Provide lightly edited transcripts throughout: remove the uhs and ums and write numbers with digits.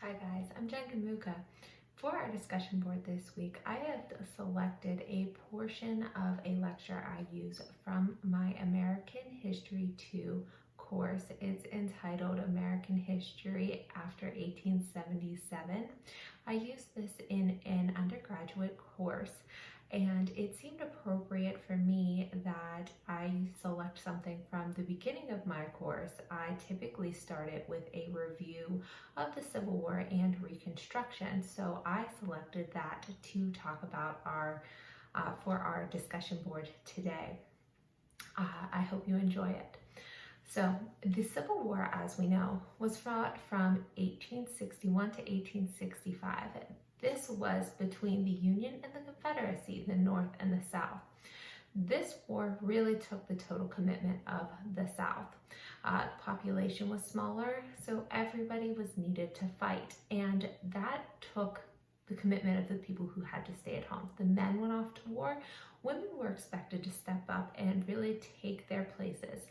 Hi guys, I'm Jen Gamuka. For our discussion board this week, I have selected a portion of a lecture I use from my American History 2 course. It's entitled American History After 1877. I used this in an undergraduate course, and it seemed appropriate for me that I select something from the beginning of my course. I typically start it with a review of the Civil War and Reconstruction, so I selected that to talk about for our discussion board today. I hope you enjoy it. So the Civil War, as we know, was fought from 1861 to 1865. This was between the Union and the Confederacy, the North and the South. This war really took the total commitment of the South. Population was smaller, so everybody was needed to fight, and that took the commitment of the people who had to stay at home. The men went off to war. Women were expected to step up and really take their places,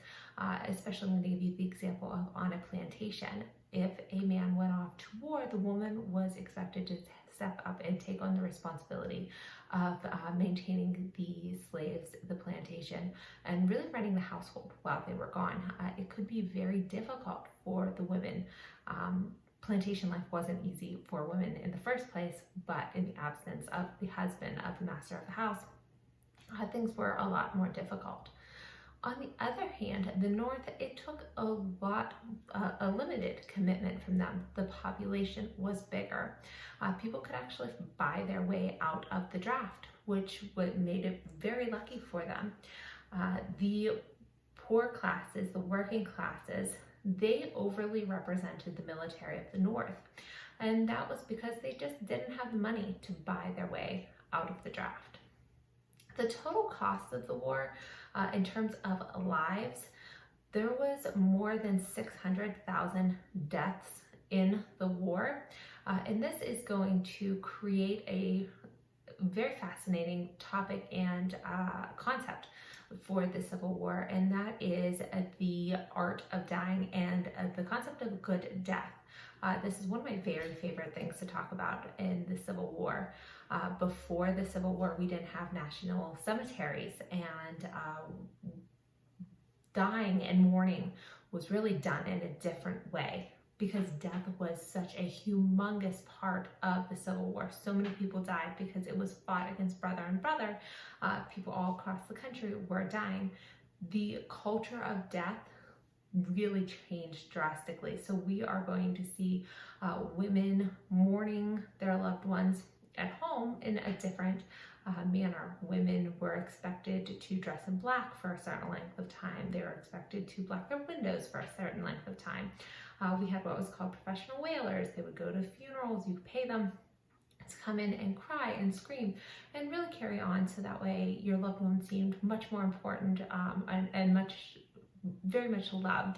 especially I'm going to give you the example of on a plantation. If a man went off to war, the woman was expected to step up and take on the responsibility of maintaining the slaves, the plantation, and really running the household while they were gone. It could be very difficult for the women. Plantation life wasn't easy for women in the first place, but in the absence of the husband, of the master of the house, things were a lot more difficult. On the other hand, the North, it took a limited commitment from them. The population was bigger. People could actually buy their way out of the draft, which made it very lucky for them. The poor classes, the working classes, they overly represented the military of the North. And that was because they just didn't have the money to buy their way out of the draft. The total cost of the war, in terms of lives, there was more than 600,000 deaths in the war. And this is going to create a very fascinating topic and concept for the Civil War, and that is the art of dying and the concept of good death. This is one of my very favorite things to talk about in the Civil War. Before the Civil War, we didn't have national cemeteries, and dying and mourning was really done in a different way because death was such a humongous part of the Civil War. So many people died because it was fought against brother and brother. People all across the country were dying. The culture of death really changed drastically. So we are going to see women mourning their loved ones at home in a different manner. Women were expected to dress in black for a certain length of time. They were expected to black their windows for a certain length of time. We had what was called professional wailers. They would go to funerals. You could pay them to come in and cry and scream and really carry on, so that way your loved one seemed much more important and very much loved.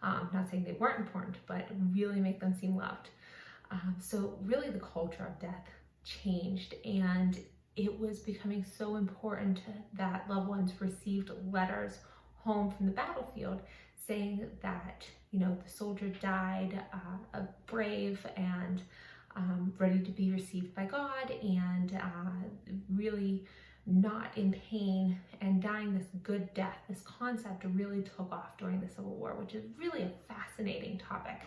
Not saying they weren't important, but really make them seem loved. So really the culture of death changed, and it was becoming so important that loved ones received letters home from the battlefield saying that, you know, the soldier died brave and ready to be received by God, and really not in pain and dying this good death. This concept really took off during the Civil War, which is really a fascinating topic.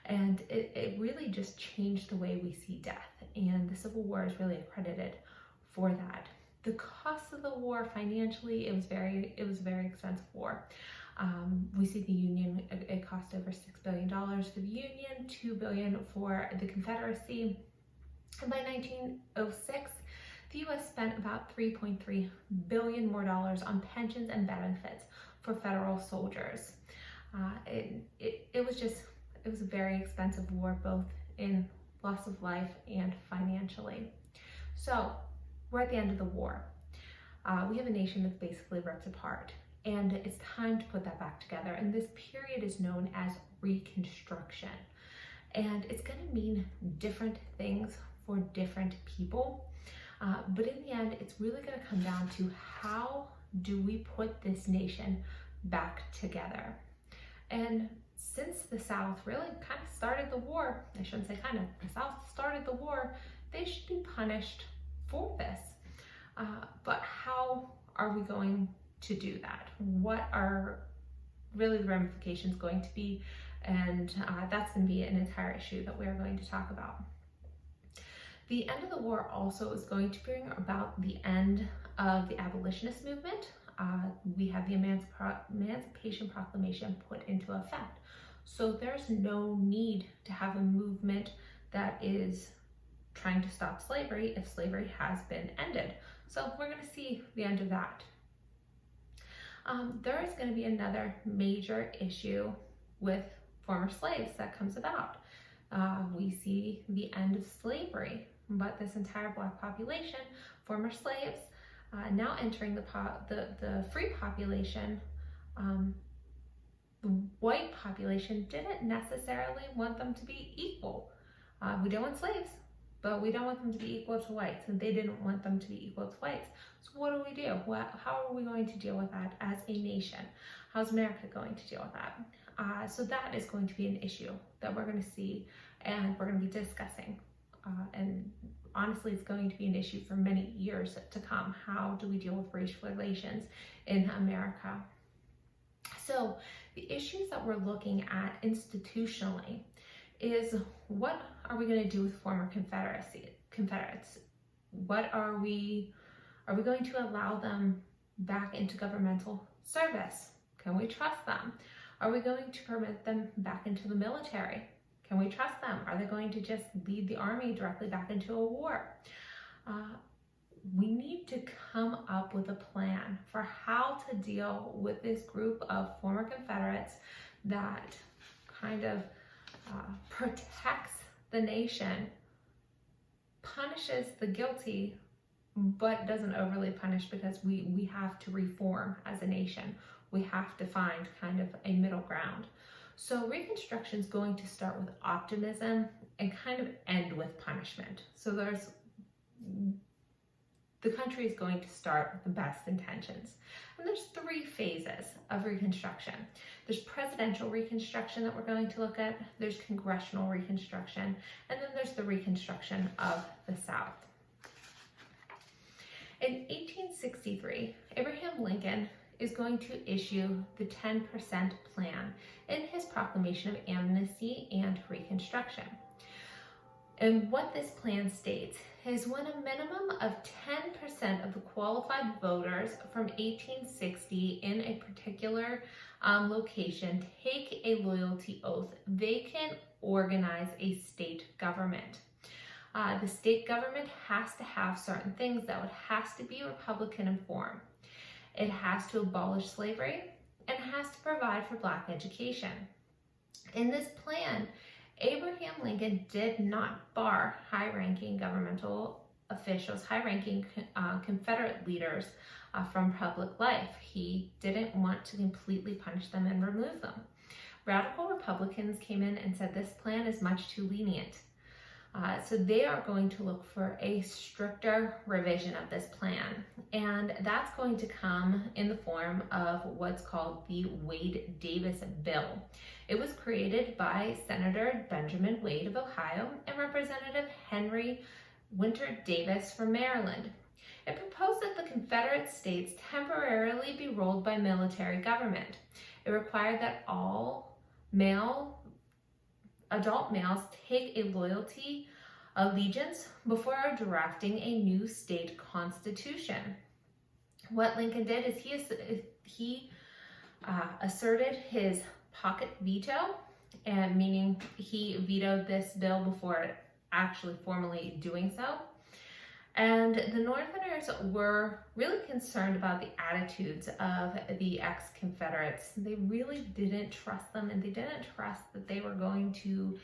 And it really just changed the way we see death. And the Civil War is really accredited for that. The cost of the war financially, it was a very expensive war. We see the Union, it cost over $6 billion for the Union, $2 billion for the Confederacy. And by 1906, the U.S. spent about $3.3 billion more on pensions and benefits for federal soldiers. It was a very expensive war, both in loss of life and financially. So we're at the end of the war. We have a nation that's basically ripped apart, and it's time to put that back together. And this period is known as Reconstruction. And it's going to mean different things for different people. But in the end, it's really going to come down to how do we put this nation back together. And since the South really kind of started the war, I shouldn't say kind of, the South started the war, they should be punished for this. But how are we going to do that? What are really the ramifications going to be? And that's going to be an entire issue that we are going to talk about. The end of the war also is going to bring about the end of the abolitionist movement. We have the Emancipation Proclamation put into effect. So there's no need to have a movement that is trying to stop slavery if slavery has been ended. So we're going to see the end of that. There is going to be another major issue with former slaves that comes about. We see the end of slavery, but this entire Black population, former slaves, now entering the free population, the white population didn't necessarily want them to be equal. We don't want slaves, but we don't want them to be equal to whites, and they didn't want them to be equal to whites. So what do we do? How are we going to deal with that as a nation? How's America going to deal with that? So that is going to be an issue that we're going to see and we're going to be discussing. And honestly, it's going to be an issue for many years to come. How do we deal with racial relations in America? So the issues that we're looking at institutionally is, what are we going to do with former Confederates? What are we going to allow them back into governmental service? Can we trust them? Are we going to permit them back into the military? Can we trust them? Are they going to just lead the army directly back into a war? We need to come up with a plan for how to deal with this group of former Confederates that kind of protects the nation, punishes the guilty, but doesn't overly punish, because we have to reform as a nation. We have to find kind of a middle ground. So Reconstruction is going to start with optimism and kind of end with punishment. So the country is going to start with the best intentions. And there's 3 phases of Reconstruction. There's presidential Reconstruction that we're going to look at, there's congressional Reconstruction, and then there's the Reconstruction of the South. In 1863, Abraham Lincoln is going to issue the 10% plan in his proclamation of amnesty and Reconstruction. And what this plan states is, when a minimum of 10% of the qualified voters from 1860 in a particular location take a loyalty oath, they can organize a state government. The state government has to have certain things, though. It has to be Republican in form. It has to abolish slavery, and it has to provide for Black education. In this plan, Abraham Lincoln did not bar high-ranking governmental officials, high-ranking Confederate leaders from public life. He didn't want to completely punish them and remove them. Radical Republicans came in and said this plan is much too lenient. So they are going to look for a stricter revision of this plan. And that's going to come in the form of what's called the Wade-Davis Bill. It was created by Senator Benjamin Wade of Ohio and Representative Henry Winter Davis from Maryland. It proposed that the Confederate States temporarily be ruled by military government. It required that all adult males take a loyalty allegiance before drafting a new state constitution. What Lincoln did is he asserted his pocket veto, and meaning he vetoed this bill before actually formally doing so. And the Northerners were really concerned about the attitudes of the ex-Confederates. They really didn't trust them, and they didn't trust that they were going to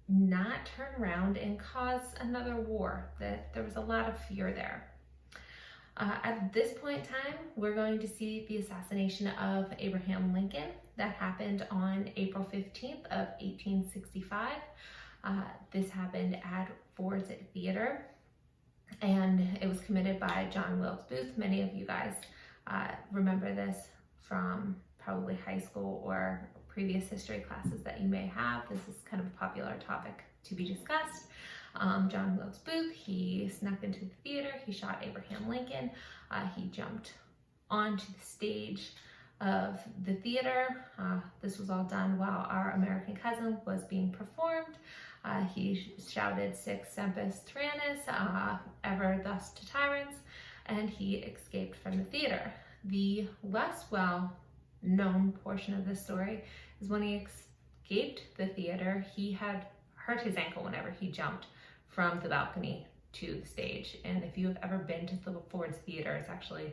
not turn around and cause another war, that there was a lot of fear there. At this point in time, we're going to see the assassination of Abraham Lincoln that happened on April 15th of 1865. This happened at Ford's Theater, and it was committed by John Wilkes Booth. Many of you guys remember this from probably high school or previous history classes that you may have. This is kind of a popular topic to be discussed. John Wilkes Booth, he snuck into the theater, he shot Abraham Lincoln, he jumped onto the stage of the theater. This was all done while Our American Cousin was being performed. He shouted Sic Sempus Tyrannis, ever thus to tyrants, and he escaped from the theater. The less well-known portion of this story is when he escaped the theater, he had hurt his ankle whenever he jumped from the balcony to the stage. And if you have ever been to the Ford's Theater, it's actually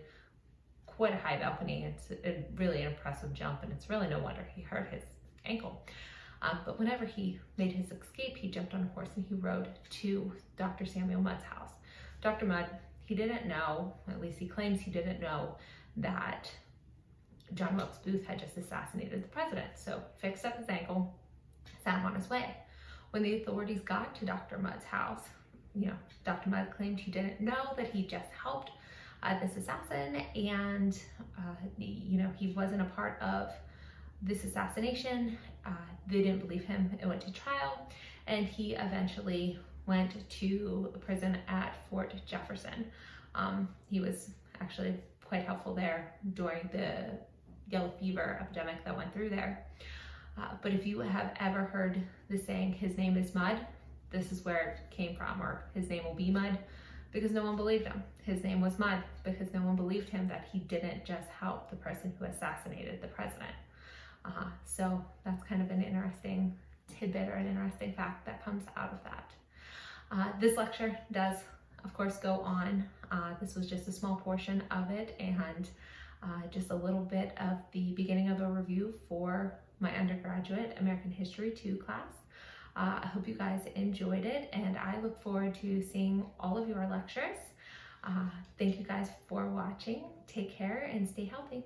quite a high balcony. It's really an impressive jump, and it's really no wonder he hurt his ankle. But whenever he made his escape, he jumped on a horse and he rode to Dr. Samuel Mudd's house. Dr. Mudd, he didn't know, at least he claims he didn't know, that John Wilkes Booth had just assassinated the president. So fixed up his ankle, sent him on his way. When the authorities got to Dr. Mudd's house, Dr. Mudd claimed he didn't know that he just helped this assassin, and he wasn't a part of this assassination. They didn't believe him. It went to trial, and he eventually went to prison at Fort Jefferson. He was actually quite helpful there during the yellow fever epidemic that went through there. But if you have ever heard the saying, his name is Mudd, this is where it came from, or his name will be Mudd, because no one believed him. His name was Mudd because no one believed him that he didn't just help the person who assassinated the president. So that's kind of an interesting tidbit or an interesting fact that comes out of that. This lecture does, of course, go on. This was just a small portion of it, and just a little bit of the beginning of a review for my undergraduate American History 2 class. I hope you guys enjoyed it, and I look forward to seeing all of your lectures. Thank you guys for watching. Take care and stay healthy.